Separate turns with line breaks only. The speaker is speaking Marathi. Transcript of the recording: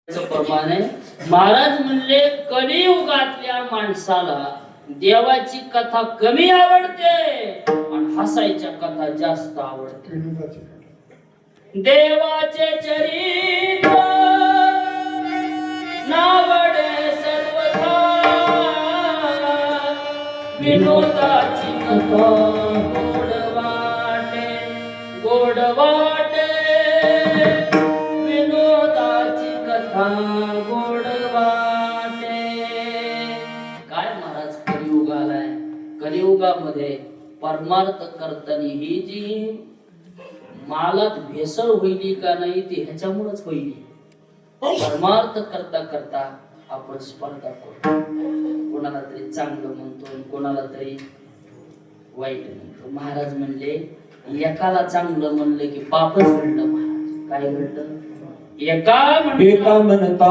प्रमाणे महाराज म्हणले कलियुगातल्या माणसाला देवाची कथा कमी आवडते आणि हसायच्या कथा जास्त आवडते. देवाचे चरित्र नावडे सर्वथा, विनोदाची कथा गोड वाटे, गोड वाटे विनोदाची कथा गोड वाटे. काय महाराज कलियुग आलाय, कलियुगामध्ये परमार्थ करताना ही जी मालात भेसळ होईली का नाही ते ह्याच्यामुळेच होईल. परमार्थ करता करता आपण स्पर्धा करतो, कोणाला तरी चांगलं म्हणतो, कोणाला तरी वाईट म्हणतो. महाराज म्हणले एकाला चांगलं म्हणलं की पापच घडलं. महाराज काय घडलं? एका म्हणता